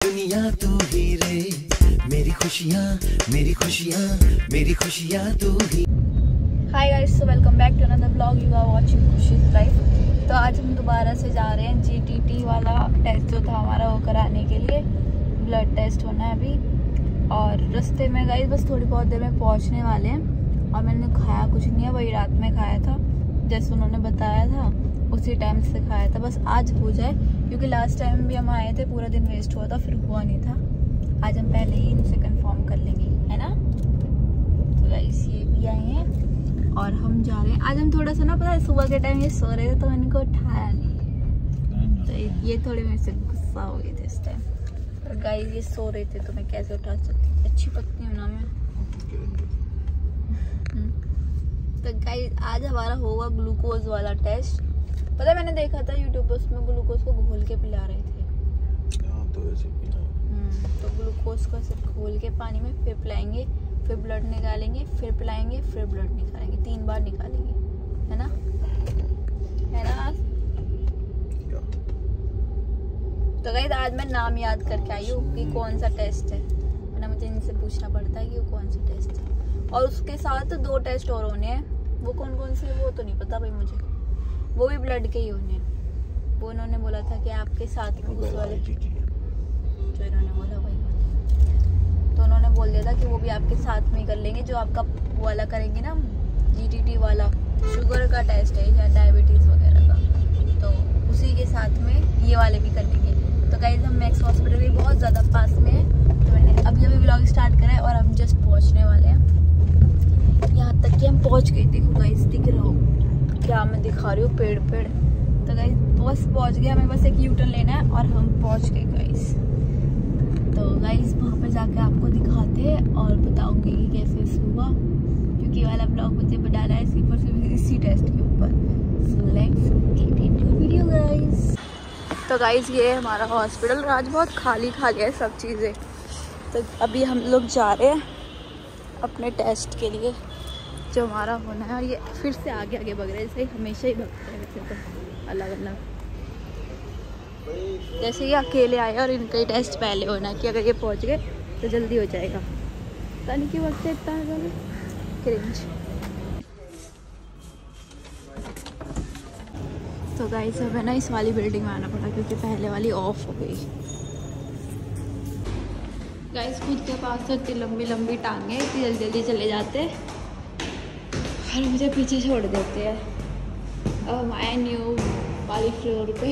दुनिया तू ही रे, मेरी खुशियाँ मेरी खुशियाँ मेरी खुशियाँ तू ही। Hi guys, so welcome back to another blog. You are watching Khushi's life. तो आज हम दोबारा से जा रहे हैं जीटीटी वाला टेस्ट जो था हमारा वो कराने के लिए। ब्लड टेस्ट होना है अभी, और रास्ते में गाइस बस थोड़ी बहुत देर में पहुंचने वाले हैं। और मैंने खाया कुछ नहीं है, वही रात में खाया था जैसे उन्होंने बताया था, उसी टाइम से खाया था। बस आज हो जाए, क्योंकि लास्ट टाइम भी हम आए थे पूरा दिन वेस्ट हुआ था, फिर हुआ नहीं था। आज हम पहले ही इनसे कंफर्म कर लेंगे, है ना। तो गाइस ये भी आए हैं और हम जा रहे हैं। आज हम थोड़ा सा ना, पता है सुबह के टाइम ये सो रहे थे तो इनको उठाया नहीं, तो ये थोड़े मेरे से गुस्सा हो गए थे इस टाइम। और गाइस ये सो रहे थे तो मैं कैसे उठा सकती, अच्छी पत्नी हूँ ना मैं। तो गाइस आज हमारा होगा ग्लूकोज वाला टेस्ट। पता है मैंने देखा था यूट्यूब पर, उसमें ग्लूकोज को घोल के पिला रहे थे। तो ग्लूकोज को सिर्फ घोल के पानी में फिर पिलाएंगे, फिर ब्लड निकालेंगे, फिर पिलाएंगे, फिर ब्लड निकालेंगे, 3 बार निकालेंगे, है ना, है ना। तो गाइस आज मैं नाम याद करके आई हूँ कि कौन सा टेस्ट है, वरना मुझे इनसे पूछना पड़ता है कि वो कौन सा टेस्ट है। और उसके साथ 2 टेस्ट और होने हैं, वो कौन कौन से वो तो नहीं पता भाई मुझे, वो भी ब्लड के ही होने हैं। वो उन्होंने बोला था कि आपके साथ में उस वाले जो इन्होंने बोला वही, तो उन्होंने बोल दिया था कि वो भी आपके साथ में ही कर लेंगे। जो आपका वाला करेंगे ना जीटीटी वाला, शुगर का टेस्ट है या डायबिटीज़ वगैरह का, तो उसी के साथ में ये वाले भी कर लेंगे। तो गाइस हम मैक्स हॉस्पिटल भी बहुत ज़्यादा पास में है, तो मैंने अभी व्लॉग स्टार्ट करा है और हम जस्ट पहुँचने वाले हैं। यहाँ तक कि हम पहुँच गए। देखो गाइस दिख रहा हो क्या मैं दिखा रही हूँ, पेड़। तो गाइस बस पहुँच गए, हमें बस एक यूटर्न लेना है और हम पहुँच गए गाइस। तो गाइस वहाँ पे जाके आपको दिखाते हैं और बताऊंगी कि कैसे हुआ, क्योंकि वाला ब्लॉग मुझे बनाना है सिर्फ इसी टेस्ट के ऊपर। So let's get into video guys. तो गाइस ये है हमारा हॉस्पिटल। आज बहुत खाली है सब चीज़ें। तो अभी हम लोग जा रहे हैं अपने टेस्ट के लिए जो हमारा होना है। और ये फिर से आगे बग रहे हैं, जैसे हमेशा ही भगते हैं वैसे तो अलग अलग, जैसे ये अकेले आए और इनका ही टेस्ट पहले होना है कि अगर ये पहुंच गए तो जल्दी हो जाएगा। पता नहीं कि वक्त इतना है क्रिंज। तो गाइस अब है ना इस वाली बिल्डिंग में आना पड़ा, क्योंकि पहले वाली ऑफ हो गई। गाइस खुद के पास तो इतनी लंबी लंबी टांगे, इतनी जल्दी जल्दी चले जाते और मुझे पीछे छोड़ देते हैं। अब हम आए न्यू वाली फ्लोर पे,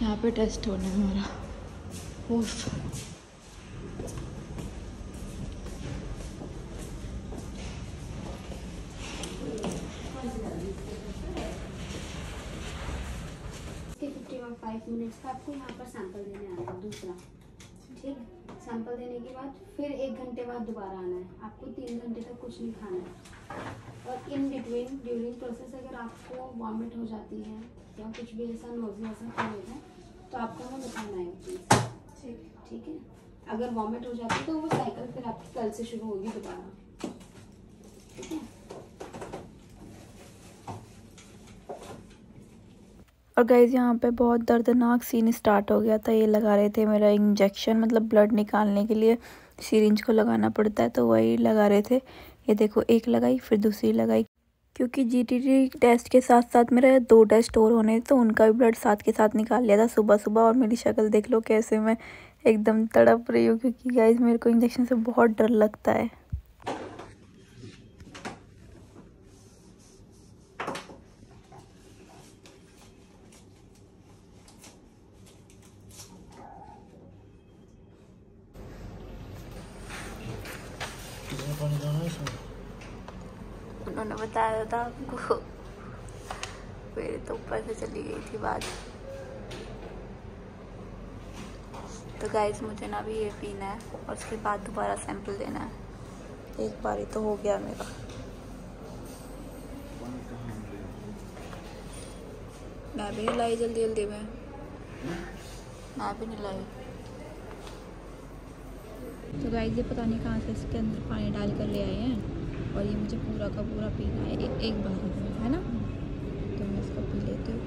यहाँ पे टेस्ट होना है हमारा। इसके 55 मिनट्स का आपको यहाँ पर सैंपल देने आना है दूसरा, ठीक। सैंपल देने के बाद फिर 1 घंटे बाद दोबारा आना है। आपको 3 घंटे तक कुछ नहीं खाना है। और इन बिटवीन ड्यूरिंग प्रोसेस अगर आपको वॉमिट हो जाती है या कुछ भी ऐसा नोज़िया ऐसा फील होता है तो आपको हमें बताना है प्लीज़, ठीक है। अगर वॉमिट हो जाती है तो वो साइकिल फिर आपकी कल से शुरू होगी दोबारा, ठीक है। और गाइज यहाँ पे बहुत दर्दनाक सीन स्टार्ट हो गया था। ये लगा रहे थे मेरा इंजेक्शन, मतलब ब्लड निकालने के लिए सिरिंज को लगाना पड़ता है, तो वही लगा रहे थे। ये देखो एक लगाई फिर दूसरी लगाई, क्योंकि जीटीटी टेस्ट के साथ साथ मेरा 2 टेस्ट और होने, तो उनका भी ब्लड साथ के साथ निकाल लिया था सुबह सुबह। और मेरी शक्ल देख लो कैसे मैं एकदम तड़प रही हूँ, क्योंकि गाइज मेरे को इंजेक्शन से बहुत डर लगता है। उन्होंने बताया था आपको, मेरे तो ऊपर से चली गई थी बात। तो गाइस मुझे ना भी ये पीना है और उसके बाद दोबारा सैंपल देना है। एक बार ही तो हो गया मेरा। मैं भी नहीं लाई जल्दी जल्दी में, मैं भी नहीं लाई। तो गाइस ये पता नहीं कहाँ से इसके अंदर पानी डाल कर ले आए हैं और ये मुझे पूरा का पूरा पीना है एक बार में, है ना। तो मैं इसको पी लेती हूँ।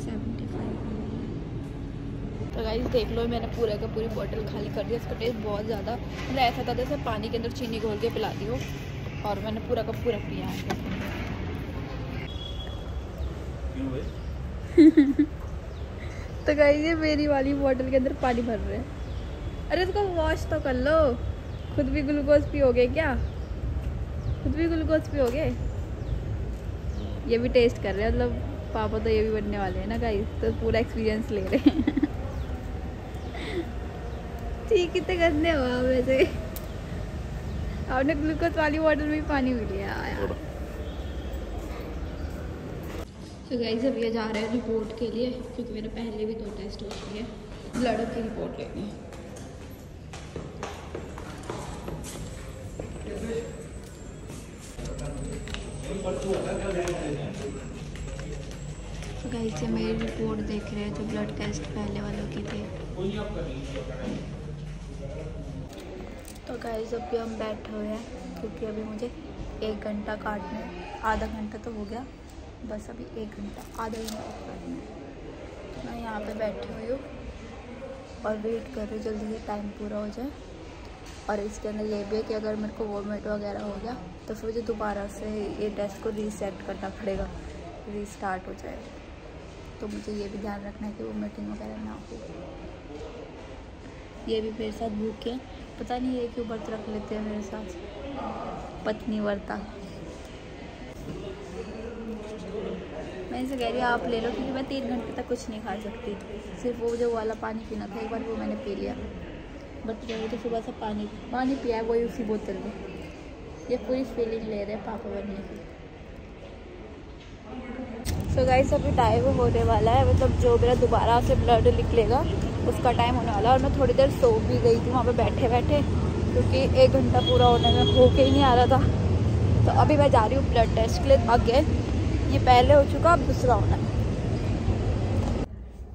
75 है। तो गाइस देख लो, मैंने पूरा का पूरी बोतल खाली कर दिया। इसका टेस्ट बहुत ज़्यादा मतलब ऐसा था जैसे पानी के अंदर चीनी घोल के पिलाती हो, और मैंने पूरा का पूरा पिया है। तो गाइस ये मेरी वाली बोतल के अंदर पानी भर रहे हैं। अरे इसको वॉश तो कर लो। खुद भी ग्लूकोज पियोगे क्या? खुद भी ग्लूकोज पियोगे? ये भी टेस्ट कर रहे हैं, मतलब पापा तो ये भी बनने वाले हैं ना गाइस, तो पूरा एक्सपीरियंस ले रहे हैं। ठीक, कितने गंदे हो आप वैसे। आपने ग्लूकोज वाली बोतल में पानी भी लिया यार। तो गाइस अब ये जा रहे हैं रिपोर्ट के लिए, क्योंकि मेरे पहले भी 2 टेस्ट हो चुके हैं। ब्लड की रिपोर्ट लेनी है। तो गाइस ये मेरी रिपोर्ट देख रहे हैं, जो ब्लड टेस्ट पहले वालों की थे। तो गाइस अभी हम बैठे हुए हैं, क्योंकि अभी मुझे 1 घंटा काटना है। आधा घंटा तो हो गया, बस अभी 1 घंटा, आधा घंटा काटना है। तो मैं यहाँ पे बैठी हुई हूँ और वेट कर रही हूँ जल्दी से टाइम पूरा हो जाए। और इसके अंदर ये भी है कि अगर मेरे को वॉमिट वगैरह हो गया तो फिर मुझे दोबारा से ये टेस्ट को रीसेट करना पड़ेगा, रीस्टार्ट हो जाए। तो मुझे ये भी ध्यान रखना है कि वॉमिटिंग वगैरह ना हो। ये भी मेरे साथ भूख है, पता नहीं ये क्यों व्रत रख लेते हैं मेरे साथ, पत्नी व्रता। मैं इसे कह रही हूँ आप ले लो, क्योंकि मैं 3 घंटे तक कुछ नहीं खा सकती। सिर्फ वो जो वाला पानी पीना था, एक बार वो मैंने पी लिया, बट जो तो सुबह से पानी पिया है, वही उसी बोतल में। ये पूरी फीलिंग ले रहे हैं पापा बनने की। सो गाइस अभी टाइम होने वाला है, मतलब जो मेरा दोबारा से ब्लड निकलेगा उसका टाइम होने वाला है। और मैं थोड़ी देर सो भी गई थी वहाँ पे बैठे बैठे, क्योंकि 1 घंटा पूरा होने में हो के ही नहीं आ रहा था। तो अभी मैं जा रही हूँ ब्लड टेस्ट के लिए। अगेन ये पहले हो चुका, अब दूसरा होना है।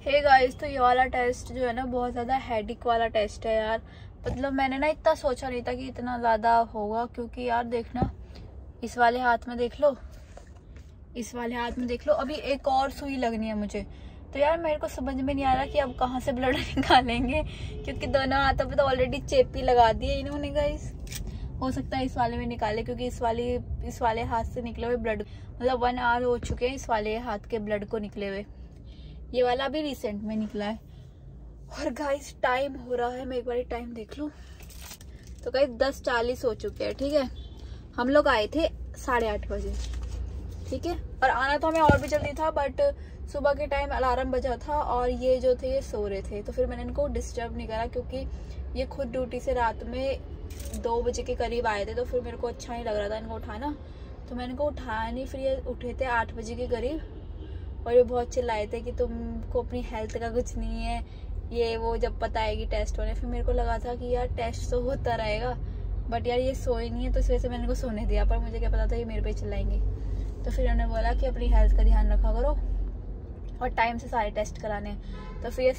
हे गाइस, तो ये वाला टेस्ट जो है ना बहुत ज़्यादा हेडेक वाला टेस्ट है यार। मतलब मैंने ना इतना सोचा नहीं था कि इतना ज़्यादा होगा, क्योंकि यार देखना, इस वाले हाथ में देख लो, इस वाले हाथ में देख लो, अभी एक और सुई लगनी है मुझे। तो यार मेरे को समझ में नहीं आ रहा कि अब कहाँ से ब्लड निकालेंगे, क्योंकि दोनों हाथों पे तो ऑलरेडी चेपी लगा दी है इन्होंने गाइस। हो सकता है इस वाले में निकाले, क्योंकि इस वाले हाथ से निकले हुए ब्लड, मतलब 1 आवर हो चुके हैं इस वाले हाथ के ब्लड को निकले हुए। ये वाला भी रिसेंट में निकला है। और गाइस टाइम हो रहा है, मैं एक बार टाइम देख लूँ। तो गाइस 10:40 हो चुके हैं, ठीक है। हम लोग आए थे 8:30 बजे, ठीक है। और आना तो हमें और भी जल्दी था, बट सुबह के टाइम अलार्म बजा था और ये जो थे ये सो रहे थे, तो फिर मैंने इनको डिस्टर्ब नहीं करा, क्योंकि ये खुद ड्यूटी से रात में 2 बजे के करीब आए थे। तो फिर मेरे को अच्छा नहीं लग रहा था इनको उठाना, तो मैंने इनको उठाया नहीं। फिर ये उठे थे 8 बजे के करीब, और ये बहुत चिल्लाए थे कि तुमको अपनी हेल्थ का कुछ नहीं है, ये वो, जब पता आएगी टेस्ट होने। फिर मेरे को लगा था कि यार टेस्ट तो होता रहेगा, बट यार ये सोए नहीं है, तो इस वजह से मैंने इनको सोने दिया। पर मुझे क्या पता था ये मेरे पे चिल्लाएंगे। तो फिर उन्होंने बोला कि अपनी हेल्थ का ध्यान रखा करो और टाइम से सारे टेस्ट कराने हैं। तो फिर ये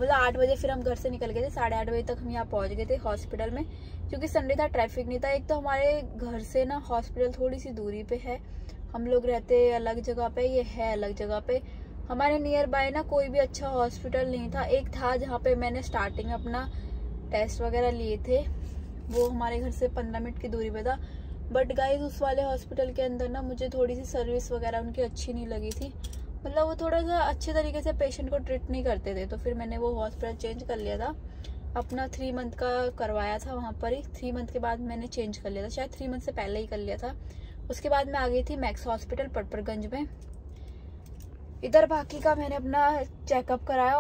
8 बजे फिर हम घर से निकल गए थे। 8:30 बजे तक हम यहाँ पहुँच गए थे हॉस्पिटल में, क्योंकि संडे था, ट्रैफिक नहीं था। एक तो हमारे घर से ना हॉस्पिटल थोड़ी सी दूरी पे है, हम लोग रहते अलग जगह पे, ये है अलग जगह पे। हमारे नियर बाय ना कोई भी अच्छा हॉस्पिटल नहीं था। एक था जहाँ पे मैंने स्टार्टिंग अपना टेस्ट वगैरह लिए थे, वो हमारे घर से 15 मिनट की दूरी पे था। बट गाइस उस वाले हॉस्पिटल के अंदर ना मुझे थोड़ी सी सर्विस वगैरह उनकी अच्छी नहीं लगी थी। मतलब वो थोड़ा सा अच्छे तरीके से पेशेंट को ट्रीट नहीं करते थे। तो फिर मैंने वो हॉस्पिटल चेंज कर लिया था। अपना 3 मंथ का करवाया था वहाँ पर ही। 3 मंथ के बाद मैंने चेंज कर लिया था, शायद 3 मंथ से पहले ही कर लिया था। उसके बाद मैं आ गई थी मैक्स हॉस्पिटल पटपरगंज में। इधर बाकी का मैंने अपना चेकअप कराया,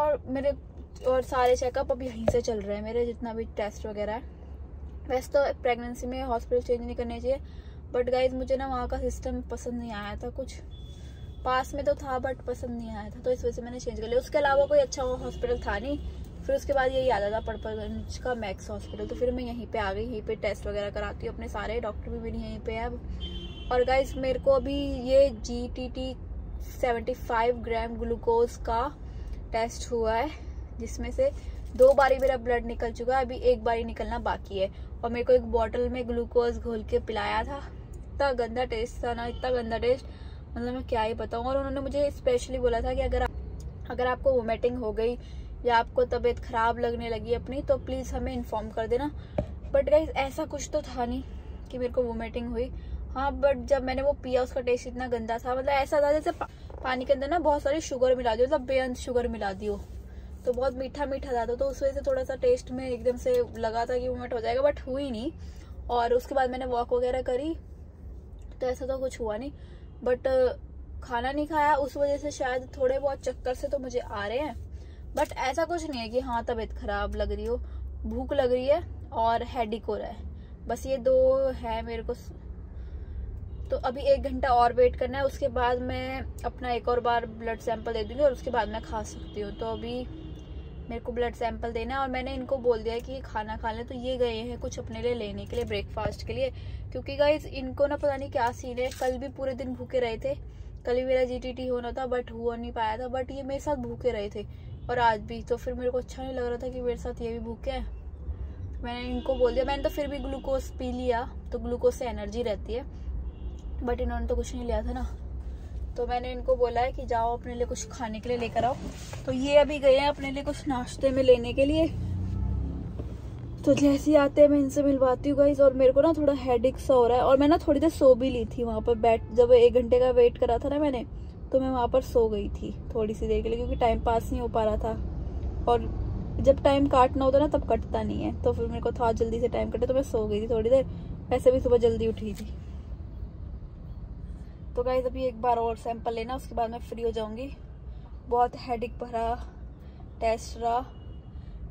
और सारे चेकअप अब यहीं से चल रहे हैं मेरे, जितना भी टेस्ट वगैरह है। वैसे तो प्रेगनेंसी में हॉस्पिटल चेंज नहीं करने चाहिए, बट गाइज मुझे ना वहाँ का सिस्टम पसंद नहीं आया था। कुछ पास में तो था बट पसंद नहीं आया था, तो इस वजह से मैंने चेंज कर लिया। उसके अलावा कोई अच्छा हॉस्पिटल था नहीं। फिर उसके बाद यही आता था पटपरगंज का मैक्स हॉस्पिटल, तो फिर मैं यहीं पे आ गई। यहीं पे टेस्ट वगैरह कराती हूँ अपने सारे, डॉक्टर भी मेरी यहीं पे है अब। और गाइज मेरे को अभी ये GTT 75 ग्राम ग्लूकोज का टेस्ट हुआ है, जिसमें से 2 बारी मेरा ब्लड निकल चुका है, अभी 1 बारी निकलना बाकी है। और मेरे को एक बॉटल में ग्लूकोज घोल के पिलाया था। इतना गंदा टेस्ट था ना, इतना गंदा टेस्ट, मतलब मैं क्या ही बताऊँ। और उन्होंने मुझे स्पेशली बोला था कि अगर आपको वोमिटिंग हो गई या आपको तबीयत खराब लगने लगी अपनी, तो प्लीज़ हमें इन्फॉर्म कर देना। बट गाइस ऐसा कुछ तो था नहीं कि मेरे को वोमिटिंग हुई। हाँ बट जब मैंने वो पिया उसका टेस्ट इतना गंदा था, मतलब ऐसा था जैसे पानी के अंदर ना बहुत सारी शुगर मिला दी, मतलब बेअंत शुगर मिला दी हो, तो बहुत मीठा मीठा था। तो उस वजह से थोड़ा सा टेस्ट में एकदम से लगा था कि वोमिट हो जाएगा, बट हुई नहीं। और उसके बाद मैंने वॉक वगैरह करी तो ऐसा तो कुछ हुआ नहीं, बट खाना नहीं खाया उस वजह से शायद थोड़े बहुत चक्कर से तो मुझे आ रहे हैं। बट ऐसा कुछ नहीं है कि हाँ तबीयत खराब लग रही हो, भूख लग रही है और हेडेक हो रहा है, बस ये दो है मेरे को। तो अभी 1 घंटा और वेट करना है, उसके बाद मैं अपना एक और बार ब्लड सैंपल दे दूंगी और उसके बाद मैं खा सकती हूँ। तो अभी मेरे को ब्लड सैंपल देना है और मैंने इनको बोल दिया है कि खाना खा लें, तो ये गए हैं कुछ अपने लिए लेने के लिए ब्रेकफास्ट के लिए, क्योंकि गाइस इनको ना पता नहीं क्या सीन है। कल भी पूरे दिन भूखे रहे थे, कल भी मेरा GTT होना था बट हुआ नहीं पाया था, बट ये मेरे साथ भूखे रहे थे और आज भी। तो फिर मेरे को अच्छा नहीं लग रहा था कि मेरे साथ ये भी भूखे हैं। मैंने इनको बोल दिया, मैंने तो फिर भी ग्लूकोज पी लिया, तो ग्लूकोज से एनर्जी रहती है, बट इन्होंने तो कुछ नहीं लिया था ना। तो मैंने इनको बोला है कि जाओ अपने लिए कुछ खाने के लिए लेकर आओ। तो ये अभी गए हैं अपने लिए कुछ नाश्ते में लेने के लिए, तो जैसे ही आते हैं मैं इनसे मिलवाती हूँ गाइस। और मेरे को ना थोड़ा हेडेक सा हो रहा है और मैं ना थोड़ी देर सो भी ली थी वहाँ पर बैठ, जब 1 घंटे का वेट करा था ना मैंने, तो मैं वहाँ पर सो गई थी थोड़ी सी देर के लिए, क्योंकि टाइम पास नहीं हो पा रहा था। और जब टाइम काटना होता ना तब कटता नहीं है, तो फिर मेरे को था जल्दी से टाइम कटे, तो मैं सो गई थी थोड़ी देर। वैसे भी सुबह जल्दी उठी थी। तो गाइस अभी एक बार और सैंपल लेना, उसके बाद मैं फ्री हो जाऊंगी। बहुत हेडेक भरा टेस्ट रहा,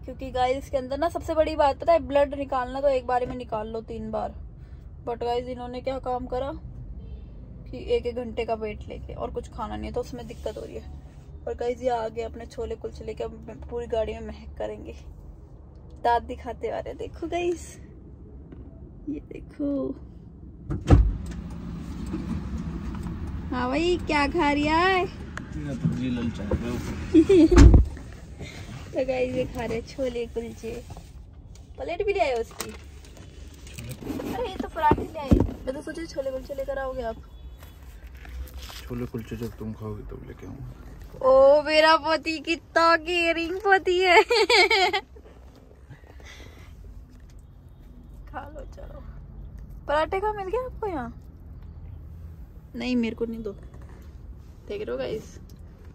क्योंकि गाइस इसके अंदर ना सबसे बड़ी बात पता है, ब्लड निकालना तो एक बार में निकाल लो 3 बार, बट गाइस इन्होंने क्या काम करा कि 1-1 घंटे का वेट लेके और कुछ खाना नहीं है, तो उसमें दिक्कत हो रही है। और गाइस ये आगे अपने छोले कुलचे लेके पूरी गाड़ी में महक करेंगे, दांत दिखाते आ रहे। देखो गाइस, ये देखो। हाँ भाई क्या खा रही है? तो गाइस ये खा रहे छोले कुलचे, प्लेट भी ले आए उसकी। अरे ये तो पराठे ले आए, मैं तो सोचे छोले कुलचे लेकर आओगे आप। छोले कुलचे जब तुम खाओगे तब लेके आऊंगा। ओ मेरा पति कितना केयरिंग पति है। खा लो चलो। पराठे का मिल गया आपको यहाँ? नहीं मेरे को नहीं दो। देख रहे हो गाइस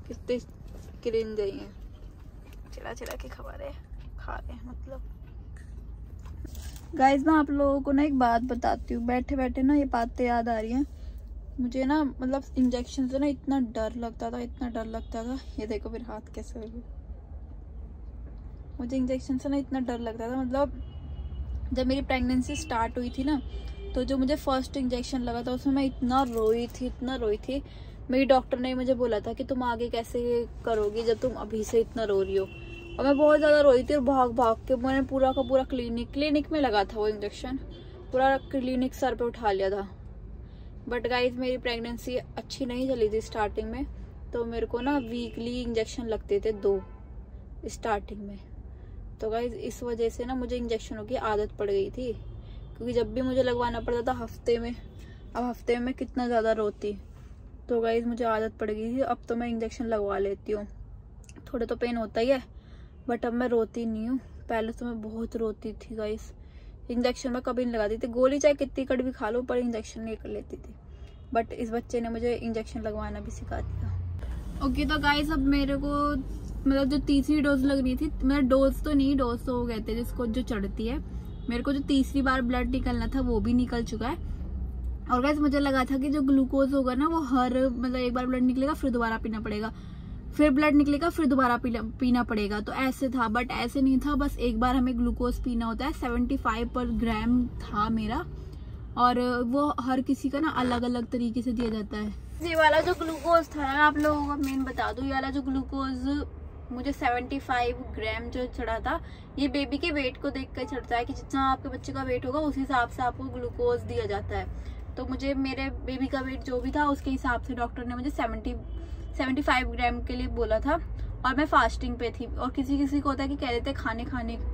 कितने क्रिंज है, चिड़ा चिड़ा के खा रहे हैं। मतलब गाइस मैं आप लोगों को ना एक बात बताती हूँ, बैठे बैठे ना ये बातें याद आ रही हैं मुझे ना। मतलब इंजेक्शन से ना इतना डर लगता था, ये देखो फिर हाथ कैसे हो गया। मुझे इंजेक्शन से ना इतना डर लगता था, मतलब जब मेरी प्रेगनेंसी स्टार्ट हुई थी ना, तो जो मुझे फर्स्ट इंजेक्शन लगा था उसमें मैं इतना रोई थी। मेरी डॉक्टर ने मुझे बोला था कि तुम आगे कैसे करोगी जब तुम अभी से इतना रो रही हो। और मैं बहुत ज़्यादा रोई थी और भाग भाग के मैंने पूरा का पूरा क्लिनिक में लगा था वो इंजेक्शन, पूरा क्लिनिक सर पे उठा लिया था। बट गाइज मेरी प्रेगनेंसी अच्छी नहीं चली थी स्टार्टिंग में, तो मेरे को ना वीकली इंजेक्शन लगते थे 2 स्टार्टिंग में। तो गाइज इस वजह से ना मुझे इंजेक्शनों की आदत पड़ गई थी, क्योंकि जब भी मुझे लगवाना पड़ता था हफ्ते में, अब हफ्ते में कितना ज़्यादा रोती। तो गाइज मुझे आदत पड़ गई थी, अब तो मैं इंजेक्शन लगवा लेती हूँ। थोड़े तो पेन होता ही है, बट अब मैं रोती नहीं हूँ। पहले तो मैं बहुत रोती थी गाइज, इंजेक्शन में कभी नहीं लगाती थी। गोली चाहे कितनी कड़ भी खा लो पर इंजेक्शन नहीं कर लेती थी। बट इस बच्चे ने मुझे इंजेक्शन लगवाना भी सिखा दिया। ओके तो गाइज अब मेरे को मतलब जो तीसरी डोज लगनी थी, मेरा डोज तो हो गए थे जिसको जो चढ़ती है, मेरे को जो तीसरी बार ब्लड निकलना था वो भी निकल चुका है। और गाइस मुझे लगा था कि जो ग्लूकोज होगा ना वो मतलब एक बार ब्लड निकलेगा फिर दोबारा पीना पड़ेगा, फिर ब्लड निकलेगा फिर दोबारा पीना पड़ेगा, तो ऐसे था। बट ऐसे नहीं था, बस एक बार हमें ग्लूकोज पीना होता है। 75 पर ग्राम था मेरा, और वो हर किसी का ना अलग अलग तरीके से दिया जाता है। ये वाला जो ग्लूकोज था ना, आप लोगों को मेन बता दूं, ये वाला जो ग्लूकोज मुझे 75 ग्राम जो चढ़ा था, ये बेबी के वेट को देख कर चढ़ता है कि जितना आपके बच्चे का वेट होगा उस हिसाब से आपको ग्लूकोज दिया जाता है। तो मुझे मेरे बेबी का वेट जो भी था उसके हिसाब से डॉक्टर ने मुझे 75 ग्राम के लिए बोला था, और मैं फास्टिंग पे थी। और किसी को होता है कि कह देते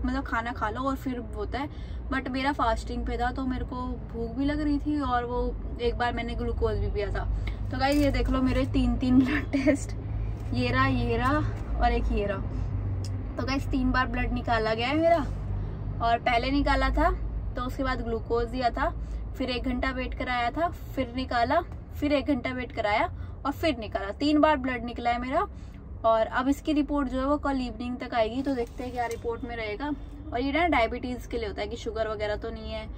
मतलब खाना खा लो और फिर होता है, बट मेरा फास्टिंग पे था, तो मेरे को भूख भी लग रही थी और वो एक बार मैंने ग्लूकोज भी पिया था। तो गाइस ये देख लो मेरे 3 ब्लड टेस्ट, ये रहा और एक ये रहा। तो गाइस 3 बार ब्लड निकाला गया है मेरा, और पहले निकाला था तो उसके बाद ग्लूकोज दिया था, फिर 1 घंटा वेट कराया था, फिर निकाला, फिर 1 घंटा वेट कराया और फिर निकाला। 3 बार ब्लड निकला है मेरा। और अब इसकी रिपोर्ट जो है वो कल इवनिंग तक आएगी, तो देखते हैं क्या रिपोर्ट में रहेगा। और ये ना डायबिटीज के लिए होता है कि शुगर वगैरह तो नहीं है,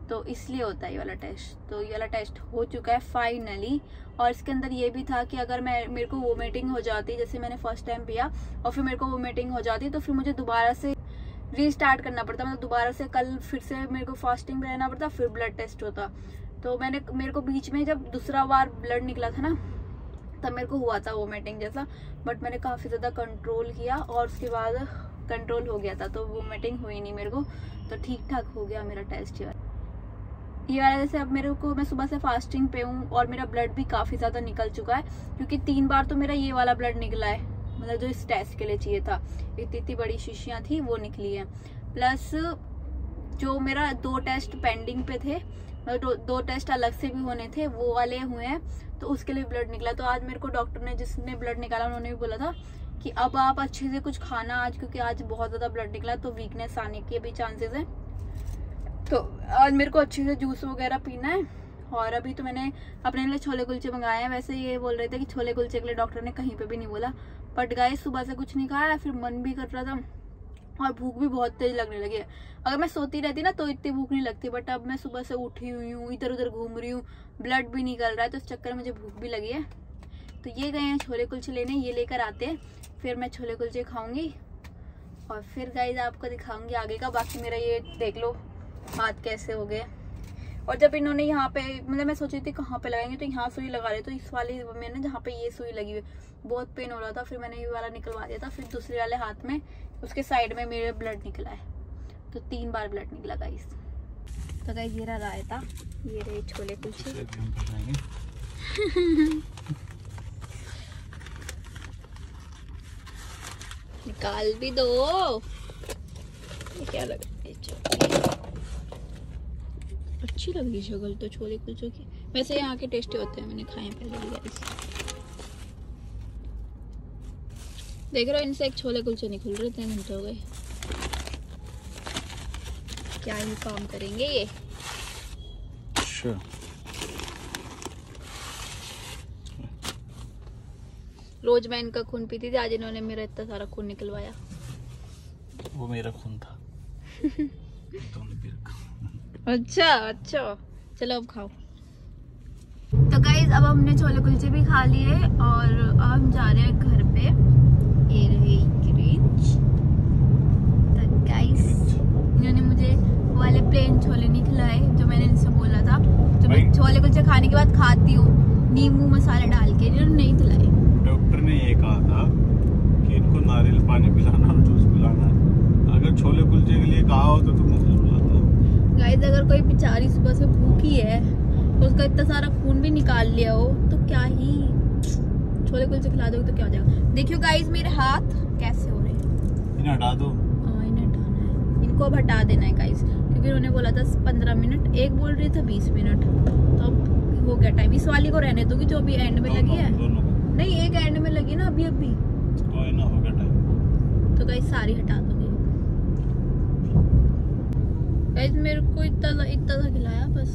तो इसलिए होता है ये वाला टेस्ट। तो ये वाला टेस्ट हो चुका है फाइनली। और इसके अंदर ये भी था कि अगर मेरे को वोमिटिंग हो जाती, जैसे मैंने फर्स्ट टाइम पिया और फिर मेरे को वोमिटिंग हो जाती, तो फिर मुझे दोबारा से रीस्टार्ट करना पड़ता, मतलब दोबारा से कल फिर से मेरे को फास्टिंग में रहना पड़ता, फिर ब्लड टेस्ट होता। तो मेरे को बीच में जब दूसरा बार ब्लड निकला था ना, तब मेरे को हुआ था वोमिटिंग जैसा, बट मैंने काफ़ी ज़्यादा कंट्रोल किया और उसके बाद कंट्रोल हो गया था, तो वोमिटिंग हुई नहीं मेरे को, तो ठीक ठाक हो गया मेरा टेस्ट ये वाला। जैसे अब मेरे को, मैं सुबह से फास्टिंग पे हूँ और मेरा ब्लड भी काफ़ी ज़्यादा निकल चुका है, क्योंकि 3 बार तो मेरा ये वाला ब्लड निकला है, मतलब जो इस टेस्ट के लिए चाहिए था। इतनी बड़ी शीशियाँ थी वो निकली हैं, प्लस जो मेरा 2 टेस्ट पेंडिंग पे थे, मतलब 2 टेस्ट अलग से भी होने थे, वो वाले हुए हैं, तो उसके लिए ब्लड निकला। तो आज मेरे को डॉक्टर ने, जिसने ब्लड निकाला, उन्होंने भी बोला था कि अब आप अच्छे से कुछ खाना आज, क्योंकि आज बहुत ज़्यादा ब्लड निकला तो वीकनेस आने के भी चांसेस हैं। तो आज मेरे को अच्छे से जूस वगैरह पीना है। और अभी तो मैंने अपने लिए छोले कुलचे मंगाए हैं। वैसे ये बोल रहे थे कि छोले कुलचे के लिए डॉक्टर ने कहीं पे भी नहीं बोला, बट गाइस सुबह से कुछ नहीं खाया, फिर मन भी कर रहा था और भूख भी बहुत तेज लगने लगी है। अगर मैं सोती रहती ना तो इतनी भूख नहीं लगती, बट अब मैं सुबह से उठी हुई हूँ, इधर उधर घूम रही हूँ, ब्लड भी निकल रहा है, तो इस चक्कर में मुझे भूख भी लगी है। तो ये गए हैं छोले कुलचे लेने, ये लेकर आते हैं, फिर मैं छोले कुलचे खाऊंगी और फिर गाइस आपको दिखाऊंगी आगे का। बाकी मेरा ये देख लो हाथ कैसे हो गए। और जब इन्होंने यहाँ पे, मतलब मैं सोची थी कहाँ पे लगाएंगे, तो यहाँ सुई लगा रहे, तो इस वाली में ना जहाँ पे ये सुई लगी हुई बहुत पेन हो रहा था, फिर मैंने ये वाला निकलवा दिया था। फिर दूसरे वाले हाथ में, उसके साइड में मेरे ब्लड निकला है, तो 3 बार ब्लड निकला गाइस। तो गाइस ये रहा रायता, ये रहे छोले कुलचे। निकाल भी दो, ये क्या लग रहा है, अच्छी लग रही शक्ल तो छोले कुलचों की। वैसे यहाँ के टेस्टी होते हैं, मैंने खाए पहले भी गाइस। देख रहे हो, इनसे एक छोले कुलचे नहीं खुल रहे, इतने घंटे हो गए। क्या ही काम करेंगे ये। अच्छा रोज मैं इनका खून पीती थी, आज इन्होंने मेरा इतना सारा खून निकलवाया। वो मेरा खून था। अच्छा अच्छा, चलो अब खाओ। तो गाइज अब हमने छोले कुलचे भी खा लिए और अब हम जा रहे हैं घर पे। ये रहे ग्रीन्स। तो गाइज इन्होंने मुझे वो वाले प्लेन छोले नहीं खिलाए जो मैंने इनसे बोला था, जो मैं छोले कुलचे खाने के बाद खाती हूँ नींबू मसाला डाल के, इन्होंने नहीं खिलाए। डॉक्टर ने ये कहा था कि इनको नारियल पानी पिलाना और जूस पिलाना। अगर छोले कुलचे के लिए कहा हो तो तुम गाइस अगर कोई बेचारी सुबह से भूखी है, उसका इतना सारा खून भी निकाल लिया हो, तो क्या ही छोले कुलचे खिला दोगे तो क्या हो जाएगा। देखियो गाइस मेरे हाथ कैसे हो रहे हैं, इन्हें हटा दो। इन्हें हटाना है, इनको अब हटा देना है गाइस, क्योंकि उन्होंने बोला था 15 मिनट, एक बोल रही था 20 मिनट, तो अब हो गया टाइम। इस वाली को रहने दूंगी जो अभी एंड में लगी है, नहीं एक एंड में लगी ना अभी कोई ना, हो गया टाइम। तो गाइस सारी हटा दूंगी। गाइस मेरे को इतना सा खिलाया बस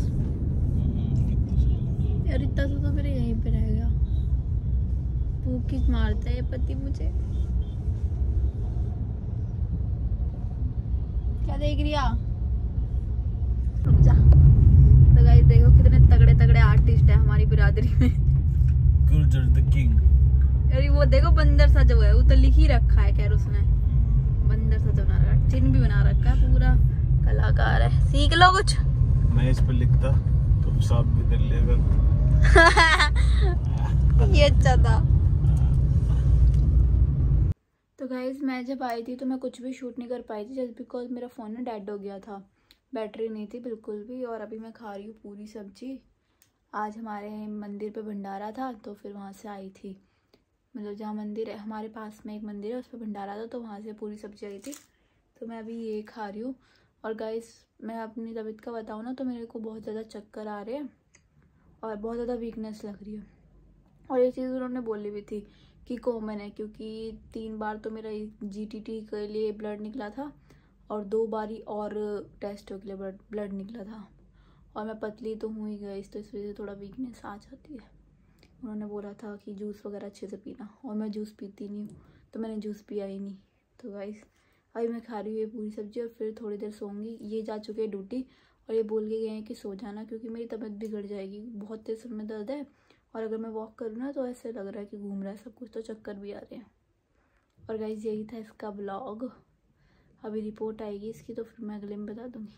यार, इतना सा तो मेरे यहीं पे रहेगा। भूख ही मारता है पति मुझे। क्या देख रही है, रुक जा। तो गाइस देखो कितने तगड़े तगड़े आर्टिस्ट है हमारी बिरादरी में। Gurjar the king. अरे वो देखो बंदर सा जो है, वो तो लिख ही रखा है, खैर उसने बंदर सा जो बना रखा, चिन्ह भी बना रखा है, पूरा कलाकार है। सीख लो कुछ। मैं इस पर लिखता तुम साफ भी कर लेगा। ये अच्छा था। तो गाइज मैं जब आई थी तो मैं कुछ भी शूट नहीं कर पाई थी, जस्ट बिकॉज मेरा फ़ोन ना डेड हो गया था, बैटरी नहीं थी बिल्कुल भी। और अभी मैं खा रही हूँ पूरी सब्जी। आज हमारे मंदिर पे भंडारा था, तो फिर वहाँ से आई थी, मतलब जहाँ मंदिर है हमारे पास में एक मंदिर है, उस पर भंडारा था, तो वहाँ से पूरी सब्जी आई थी। तो मैं अभी ये खा रही हूँ। और गाइस मैं अपनी तबीयत का बताऊँ ना, तो मेरे को बहुत ज़्यादा चक्कर आ रहे हैं और बहुत ज़्यादा वीकनेस लग रही है। और ये चीज़ उन्होंने बोली भी थी कि कॉमन है, क्योंकि 3 बार तो मेरा GTT के लिए ब्लड निकला था और 2 बार ही और टेस्टों के लिए ब्लड निकला था। और मैं पतली तो हूँ ही गई, तो इस वजह से थोड़ा वीकनेस आ जाती है। उन्होंने बोला था कि जूस वगैरह अच्छे से पीना, और मैं जूस पीती नहीं हूँ, तो मैंने जूस पिया ही नहीं। तो गाइस अभी मैं खा रही हूँ ये पूरी सब्जी और फिर थोड़ी देर सोऊंगी। ये जा चुके हैं ड्यूटी और ये बोल के गए हैं कि सो जाना, क्योंकि मेरी तबीयत बिगड़ जाएगी। बहुत तेज सर में दर्द है और अगर मैं वॉक करूँ ना तो ऐसे लग रहा है कि घूम रहा है सब कुछ, तो चक्कर भी आ रहे हैं। और गाइस यही था इसका ब्लॉग। अभी रिपोर्ट आएगी इसकी तो फिर मैं अगले में बता दूँगी।